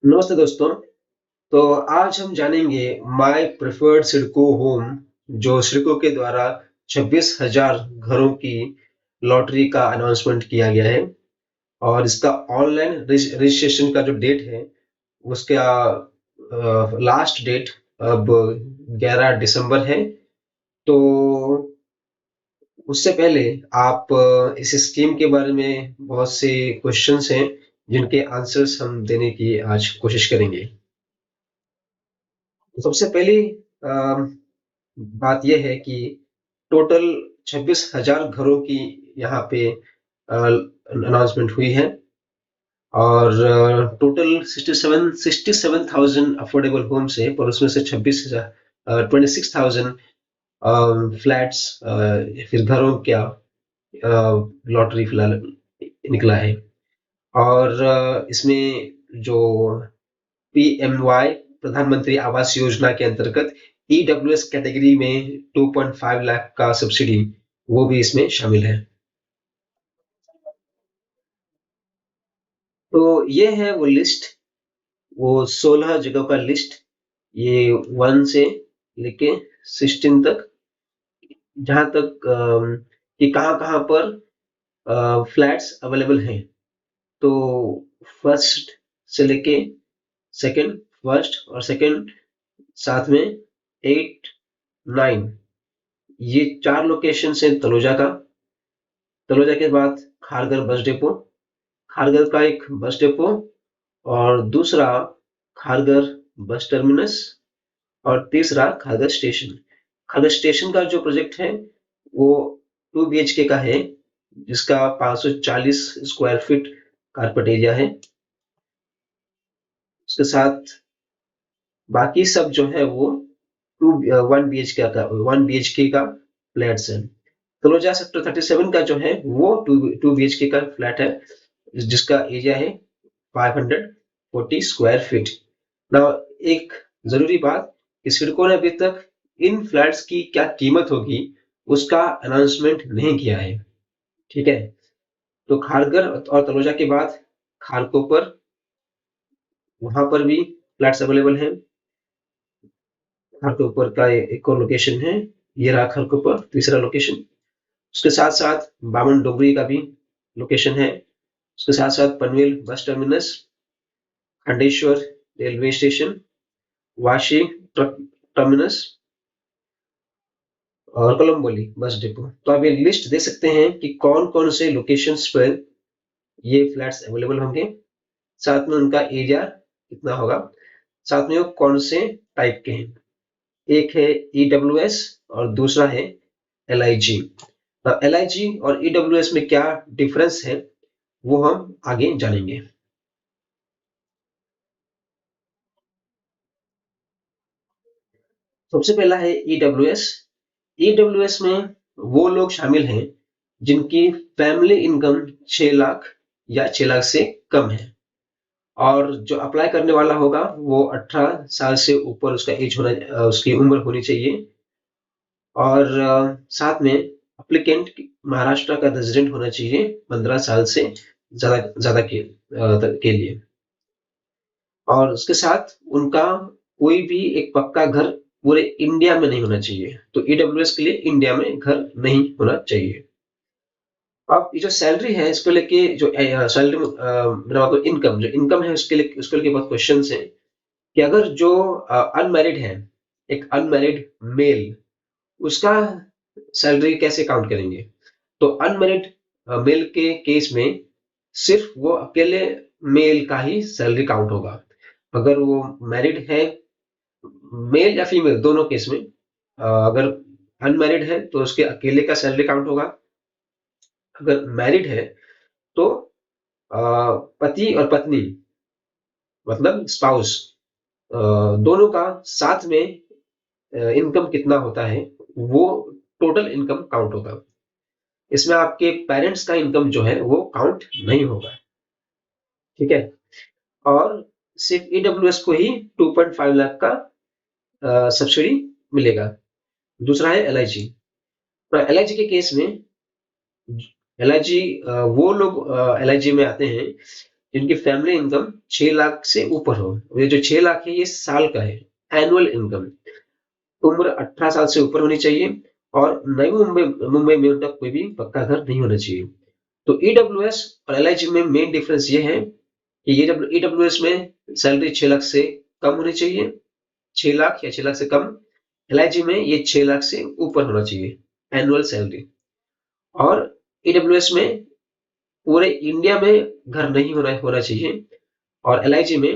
नमस्ते दोस्तों। तो आज हम जानेंगे माय प्रेफर्ड सिडको होम, जो सिडको के द्वारा 26,000 घरों की लॉटरी का अनाउंसमेंट किया गया है। और इसका ऑनलाइन रजिस्ट्रेशन का जो डेट है, उसका लास्ट डेट अब 11 दिसंबर है। तो उससे पहले आप इस स्कीम के बारे में बहुत से क्वेश्चंस हैं जिनके आंसर्स हम देने की आज कोशिश करेंगे। तो सबसे पहली बात यह है कि टोटल 26,000 घरों की यहाँ पे अनाउंसमेंट हुई है। और टोटल 67,000 अफोर्डेबल होम्स है, पर उसमें से 26,000 फ्लैट्स, फिर घरों क्या लॉटरी फिलहाल निकला है। और इसमें जो पीएमवाई, प्रधानमंत्री आवास योजना के अंतर्गत ईडब्ल्यूएस कैटेगरी में 2.5 लाख का सब्सिडी, वो भी इसमें शामिल है। तो ये है वो लिस्ट, वो 16 जगह का लिस्ट। ये 1 से लेके 16 तक, जहां तक कि कहाँ कहाँ पर फ्लैट्स अवेलेबल हैं। तो फर्स्ट से लेके सेकंड, फर्स्ट और सेकंड, साथ में 8, 9, ये 4 लोकेशन है तलोजा का। तलोजा के बाद खारगर बस डिपो, खारगर का एक बस डिपो, और दूसरा खारगर बस टर्मिनस, और तीसरा खारगर स्टेशन। खारगर स्टेशन का जो प्रोजेक्ट है वो 2 BHK का है, जिसका 540 स्क्वायर फीट कारपेट एरिया है। उसके साथ बाकी सब जो है वो 1 BHK का फ्लैट्स है। तलोजा सेक्टर 37 का जो है वो 2 BHK का फ्लैट है, जिसका एरिया है 540 स्क्वायर फीट। ना, एक जरूरी बात, कि सिडको ने अभी तक इन फ्लैट्स की क्या कीमत होगी उसका अनाउंसमेंट नहीं किया है। ठीक है। तो खारगर और तलोजा के बाद खारकोपर, वहां पर भी फ्लैट्स अवेलेबल हैं। खारकोपर का एक और लोकेशन है, ये रहा खारकोपर, तीसरा लोकेशन। उसके साथ साथ बामन डोगरी का भी लोकेशन है। उसके साथ साथ Panvel bus terminus, Khandeshwar railway station, Vashi truck terminus, और कोलंबोली बस डिपो। तो आप ये लिस्ट दे सकते हैं कि कौन कौन से लोकेशंस पर ये फ्लैट्स अवेलेबल होंगे, साथ में उनका एरिया कितना होगा, साथ में वो कौन से टाइप के हैं। एक है ईडब्ल्यूएस और दूसरा है एलआईजी। एलआईजी और ईडब्ल्यूएस में क्या डिफरेंस है वो हम आगे जानेंगे। सबसे पहला है ईडब्ल्यूएस। ईडब्ल्यूएस में वो लोग शामिल हैं जिनकी फैमिली इनकम 6 लाख या 6 लाख से कम है। और जो अप्लाई करने वाला होगा वो 18 साल से ऊपर उसका एज होना, उसकी उम्र होनी चाहिए। और साथ में अप्लीकेंट महाराष्ट्र का रेजिडेंट होना चाहिए 15 साल से ज्यादा ज्यादा के लिए। और उसके साथ उनका कोई भी एक पक्का घर पूरे इंडिया में नहीं होना चाहिए। तो ईडब्ल्यूएस के लिए इंडिया में घर नहीं होना चाहिए। अब ये जो सैलरी है, इसको लेके जो सैलरी, मेरा मतलब इनकम, जो इनकम है उसके लिए, उसको लेके बहुत क्वेश्चन है कि अगर जो अनमैरिड है, एक अनमैरिड मेल, उसका सैलरी कैसे काउंट करेंगे। तो अनमैरिड मेल के केस में सिर्फ वो अकेले मेल का ही सैलरी काउंट होगा। अगर वो मैरिड है, मेल या फीमेल दोनों केस में, अगर अनमैरिड है तो उसके अकेले का सैलरी काउंट होगा। अगर मैरिड है तो पति और पत्नी, मतलब स्पाउस, दोनों का साथ में इनकम कितना होता है, वो टोटल इनकम काउंट होगा। इसमें आपके पेरेंट्स का इनकम जो है वो काउंट नहीं होगा। ठीक है। और सिर्फ ईडब्ल्यूएस को ही 2.5 लाख का सब्सिडी मिलेगा। दूसरा है एलआईजी। तो एलआईजी के केस में, एलआईजी, वो लोग एलआईजी में आते हैं जिनकी फैमिली इनकम 6 लाख से ऊपर हो। ये जो 6 लाख है ये साल का है, एनुअल इनकम। उम्र 18 साल से ऊपर होनी चाहिए और नई मुंबई मुंबई में उनका कोई भी पक्का घर नहीं होना चाहिए। तो ईडब्ल्यूएस और एलआईजी में मेन डिफरेंस ये है कि ये जब ईडब्ल्यूएस में सैलरी 6 लाख से कम होनी चाहिए, 6 लाख या 6 लाख से कम। एलआईजी में ये 6 लाख से ऊपर होना चाहिए एनुअल सैलरी। और ईडब्ल्यूएस में पूरे इंडिया में घर नहीं होना चाहिए और एलआईजी में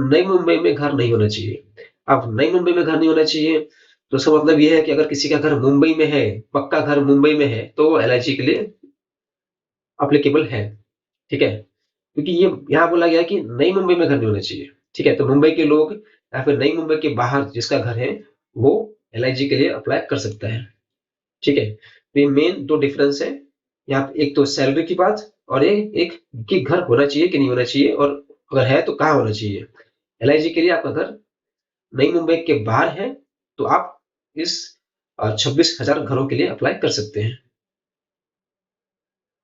नई मुंबई में घर नहीं होना चाहिए। अब नई मुंबई में घर नहीं होना चाहिए तो इसका मतलब ये है कि अगर किसी का घर मुंबई में है, पक्का घर मुंबई में है, तो एलआईजी के लिए अप्लीकेबल है। ठीक है, क्योंकि ये यहाँ बोला गया है कि नई मुंबई में घर नहीं होना चाहिए। ठीक है, तो मुंबई के लोग या फिर नई मुंबई के बाहर जिसका घर है वो एलआईजी के लिए अप्लाई कर सकता है। ठीक है, तो ये मेन दो डिफरेंस है यहाँ पे, एक तो सैलरी की बात और एक कि घर होना चाहिए कि नहीं होना चाहिए, और अगर है तो कहाँ होना चाहिए। एलआईजी के लिए आपका घर नई मुंबई के बाहर है तो आप इस 26,000 घरों के लिए अप्लाई कर सकते हैं।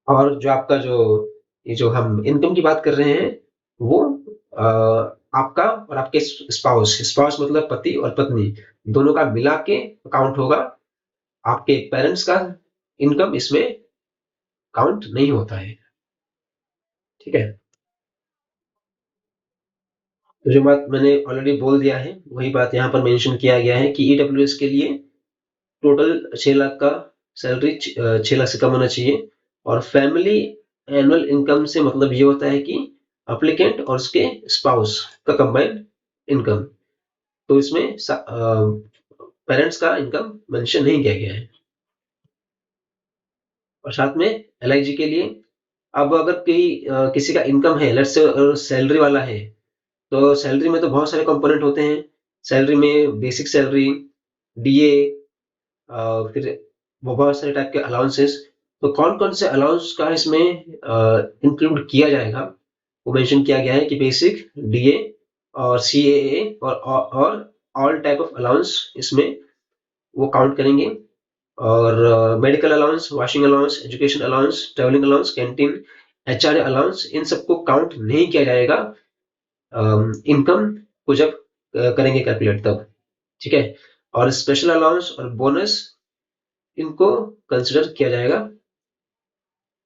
और जो आपका जो ये जो हम इनकम की बात कर रहे हैं वो आपका और आपके स्पाउस स्पाउस मतलब पति और पत्नी दोनों का मिला के काउंट होगा। आपके पेरेंट्स का इनकम इसमें काउंट नहीं होता है। ठीक है, तो जो बात मैंने ऑलरेडी बोल दिया है वही बात यहाँ पर मेंशन किया गया है कि ईडब्ल्यूएस के लिए टोटल 6 लाख का सैलरी 6 लाख से कम होना चाहिए। और फैमिली एनुअल इनकम से मतलब ये होता है कि अप्लीकेंट और उसके स्पाउस का कंबाइंड इनकम। तो इसमें पेरेंट्स का इनकम मेंशन नहीं किया गया है। और साथ में एलआईजी के लिए अब अगर किसी का इनकम है, लेट्स से सैलरी वाला है, तो सैलरी में तो बहुत सारे कंपोनेंट होते हैं। सैलरी में बेसिक सैलरी, डीए, फिर वो बहुत सारे टाइप के अलाउंसेस। तो कौन कौन से अलाउंस का इसमें इंक्लूड किया जाएगा वो मेंशन किया गया है कि बेसिक, डीए और सीएए और ऑल टाइप ऑफ अलाउंस इसमें वो काउंट करेंगे। और medical allowance, washing allowance, education allowance, travelling allowance, canteen, HRA allowance, इन सबको काउंट नहीं किया जाएगा इनकम को जब करेंगे कैलकुलेट तब। ठीक है, और स्पेशल अलाउंस और बोनस इनको कंसिडर किया जाएगा।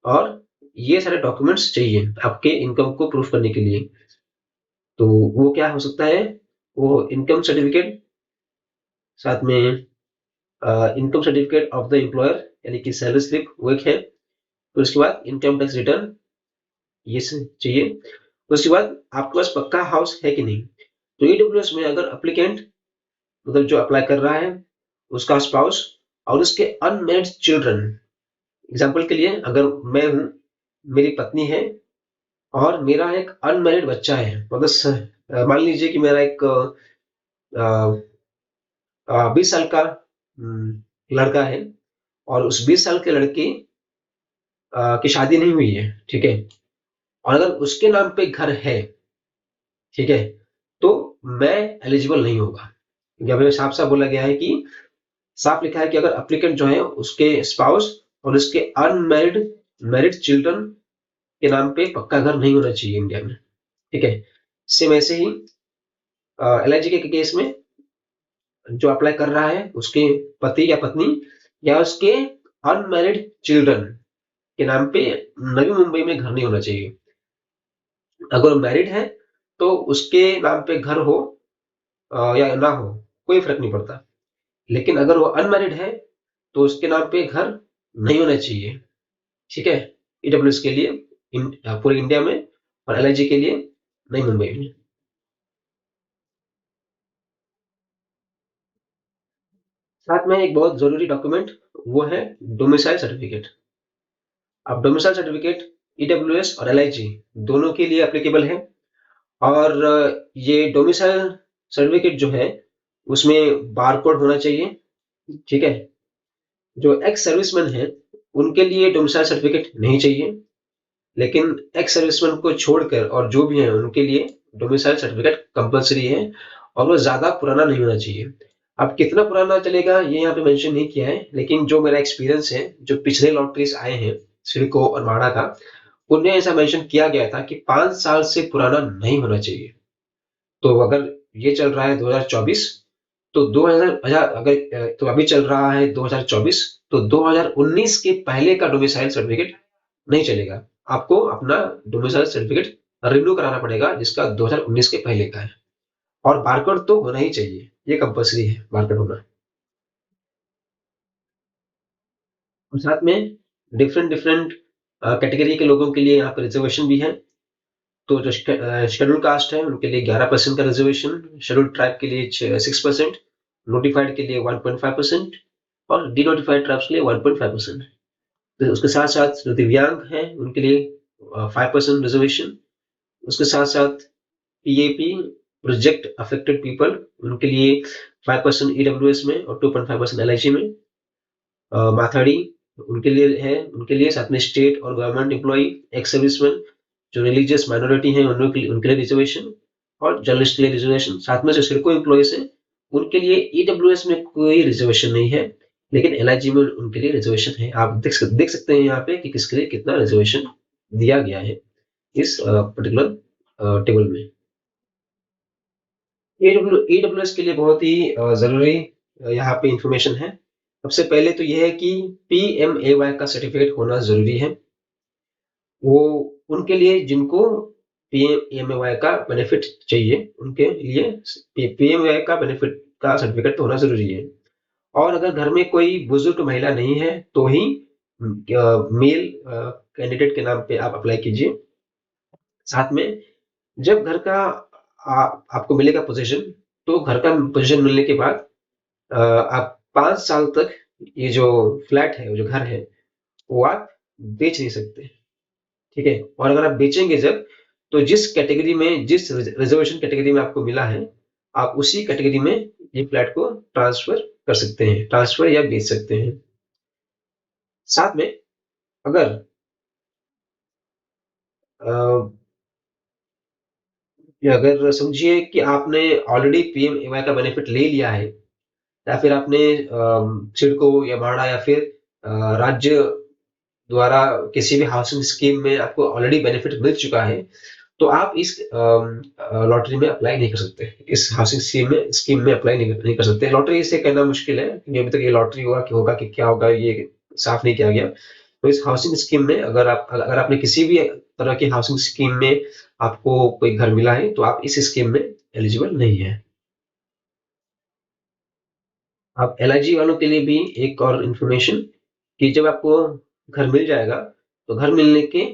और ये सारे डॉक्यूमेंट्स चाहिए आपके इनकम को प्रूफ करने के लिए। तो वो क्या हो सकता है, वो इनकम सर्टिफिकेट, साथ में income certificate of the employer यानी कि सैलरी स्लिप वो एक है। तो उसके बाद इनकम टैक्स रिटर्न ये चाहिए। तो उसके बाद आपके पास पक्का हाउस है कि नहीं। तो ईडब्ल्यूएस में अगर अप्लीकेंट मतलब जो अप्लाई कर रहा है उसका स्पाउस और उसके अनमेरिड चिल्ड्रन, एग्जाम्पल के लिए अगर मैं हूं, मेरी पत्नी है और मेरा एक अनमेरिड बच्चा है, मतलब मान लीजिए कि मेरा एक 20 साल का लड़का है और उस 20 साल के लड़के की शादी नहीं हुई है। ठीक है, और अगर उसके नाम पे घर है, ठीक है, तो मैं एलिजिबल नहीं होगा। यहाँ पे साफ साफ बोला गया है कि साफ लिखा है कि अगर एप्लीकेंट जो है उसके स्पाउस और उसके अनमैरिड मैरिड चिल्ड्रन के नाम पे पक्का घर नहीं होना चाहिए इंडिया में। ठीक है, सेम ऐसे ही एलआईजी के केस में जो अप्लाई कर रहा है उसके पति या पत्नी या उसके अनमैरिड चिल्ड्रन के नाम पे नवी मुंबई में घर नहीं होना चाहिए। अगर मैरिड है तो उसके नाम पे घर हो या ना हो कोई फर्क नहीं पड़ता, लेकिन अगर वो अनमैरिड है तो उसके नाम पे घर नहीं होना चाहिए। ठीक है, ईडब्ल्यूएस के लिए पूरे इंडिया में और एलआईजी के लिए नई मुंबई में। साथ में एक बहुत जरूरी डॉक्यूमेंट वो है डोमिसाइल सर्टिफिकेट। अब डोमिसाइल सर्टिफिकेट ईडब्ल्यूएस और एलआईजी दोनों के लिए एप्लीकेबल है। और ये डोमिसाइल सर्टिफिकेट जो है उसमें बारकोड होना चाहिए। ठीक है, जो एक्स सर्विसमैन है उनके लिए डोमिसाइल सर्टिफिकेट नहीं चाहिए, लेकिन एक्स सर्विसमैन को छोड़कर और जो भी है उनके लिए डोमिसाइल सर्टिफिकेट कंपलसरी है और वो ज्यादा पुराना नहीं होना चाहिए। अब कितना पुराना चलेगा ये यहाँ पे मेंशन नहीं किया है, लेकिन जो मेरा एक्सपीरियंस है जो पिछले लॉटरीज आए हैं सिडको और माडा का, उनमें ऐसा मेंशन किया गया था कि 5 साल से पुराना नहीं होना चाहिए। तो अगर ये चल रहा है 2024, तो 2000 अगर तो अभी चल रहा है 2024, तो 2019 के पहले का डोमिसाइल सर्टिफिकेट नहीं चलेगा। आपको अपना डोमिसाइल सर्टिफिकेट रिन्यू कराना पड़ेगा जिसका 2019 के पहले का है। और बारकोड तो होना ही चाहिए, ये कंपल्सरी है बारकोड होना। और साथ में डिफरेंट डिफरेंट कैटेगरी के लोगों के लिए यहाँ पर रिजर्वेशन भी है। तो जो शेड्यूल कास्ट है उनके लिए 11% का रिजर्वेशन, शेड्यूल ट्राइब के लिए 6%, नोटिफाइड के लिए 1.5% और डी नोटिफाइड ट्राइब्स के लिए 1.5%। तो उसके साथ साथ जो दिव्यांग हैं उनके लिए 5% रिजर्वेशन। उसके साथ साथ पीएपी प्रोजेक्ट अफेक्टेड पीपल उनके लिए 5% ईडब्ल्यूएस में और 2.5% एलआईसी में। माथाड़ी उनके लिए है, उनके लिए साथ में स्टेट और गवर्नमेंट एम्प्लॉई, एक्स सर्विसमैन, जो रिलीजियस माइनॉरिटी हैं उनके लिए रिजर्वेशन और जर्नलिस्ट के लिए रिजर्वेशन। साथ में जो सिडको एम्प्लॉयज हैं उनके लिए ईडब्ल्यूएस में कोई रिजर्वेशन नहीं है, लेकिन एलआईजी में उनके लिए रिजर्वेशन है। आप देख सकते हैं यहाँ पे कि किसके लिए कितना रिजर्वेशन दिया गया है इस पर्टिकुलर टेबल में। ईडब्ल्यूएस के लिए बहुत ही जरूरी यहाँ पे इंफॉर्मेशन है। सबसे पहले तो यह है कि पीएमएवाई का सर्टिफिकेट होना जरूरी है। वो उनके लिए जिनको पीएमएवाई का बेनिफिट चाहिए उनके लिए पीएमएवाई का बेनिफिट का सर्टिफिकेट तो होना जरूरी है। और अगर घर में कोई बुजुर्ग महिला नहीं है तो ही मेल कैंडिडेट के नाम पे आप अप्लाई कीजिए। साथ में जब घर का आपको मिलेगा पोजीशन, तो घर का पोजीशन मिलने के बाद आप 5 साल तक ये जो फ्लैट है, जो घर है, वो आप बेच नहीं सकते। ठीक है। और अगर आप बेचेंगे जब, तो जिस कैटेगरी में, जिस रिजर्वेशन कैटेगरी में आपको मिला है, आप उसी कैटेगरी में ये फ्लैट को ट्रांसफर कर सकते हैं, ट्रांसफर या बेच सकते हैं। साथ में अगर अगर समझिए कि आपने ऑलरेडी पीएमएवाई का बेनिफिट ले लिया है, या फिर आपने सिडको या भाड़ा या फिर राज्य द्वारा किसी भी हाउसिंग स्कीम में आपको ऑलरेडी बेनिफिट मिल चुका है, तो आप इस लॉटरी में अप्लाई नहीं कर सकते, इस हाउसिंग स्कीम में अप्लाई नहीं कर सकते। लॉटरी इसे कहना मुश्किल है क्योंकि अभी तक ये लॉटरी होगा कि क्या होगा ये साफ नहीं किया गया। तो इस हाउसिंग स्कीम में अगर आपने किसी भी तरह की हाउसिंग स्कीम में आपको कोई घर मिला है, तो आप इस स्कीम में एलिजिबल नहीं है। आप एलआईजी वालों के लिए भी एक और इन्फॉर्मेशन कि जब आपको घर मिल जाएगा, तो घर मिलने के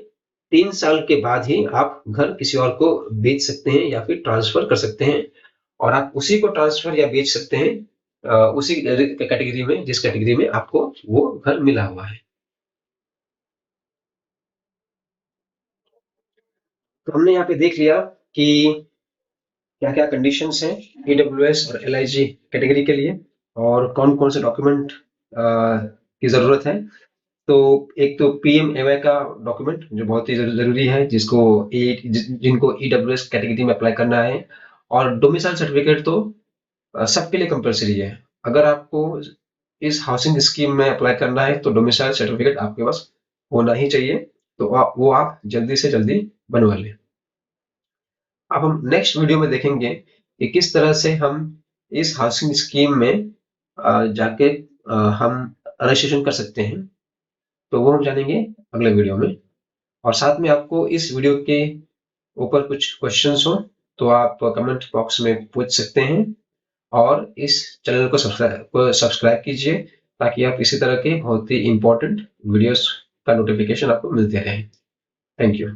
3 साल के बाद ही आप घर किसी और को बेच सकते हैं या फिर ट्रांसफर कर सकते हैं। और आप उसी को ट्रांसफर या बेच सकते हैं उसी कैटेगरी में जिस कैटेगरी में आपको वो घर मिला हुआ है। तो हमने यहाँ पे देख लिया कि क्या क्या कंडीशंस हैं ईडब्ल्यूएस और एलआईजी कैटेगरी के लिए और कौन कौन से डॉक्यूमेंट की जरूरत है। तो एक तो पीएमएवाई का डॉक्यूमेंट जो बहुत ही जरूरी है, जिनको ईडब्ल्यूएस कैटेगरी में अप्लाई करना है। और डोमिसाइल सर्टिफिकेट तो सबके लिए कंपलसरी है। अगर आपको इस हाउसिंग स्कीम में अप्लाई करना है तो डोमिसाइल सर्टिफिकेट आपके पास होना ही चाहिए। तो वो आप जल्दी से जल्दी बनवा लें। अब हम नेक्स्ट वीडियो में देखेंगे कि किस तरह से हम इस हाउसिंग स्कीम में जाके हम रजिस्ट्रेशन कर सकते हैं। तो वो हम जानेंगे अगले वीडियो में। और साथ में आपको इस वीडियो के ऊपर कुछ क्वेश्चंस हो तो आप कमेंट बॉक्स में पूछ सकते हैं। और इस चैनल को सब्सक्राइब कीजिए ताकि आप इसी तरह के बहुत ही इंपॉर्टेंट वीडियोस का नोटिफिकेशन आपको मिलते रहे। Thank you.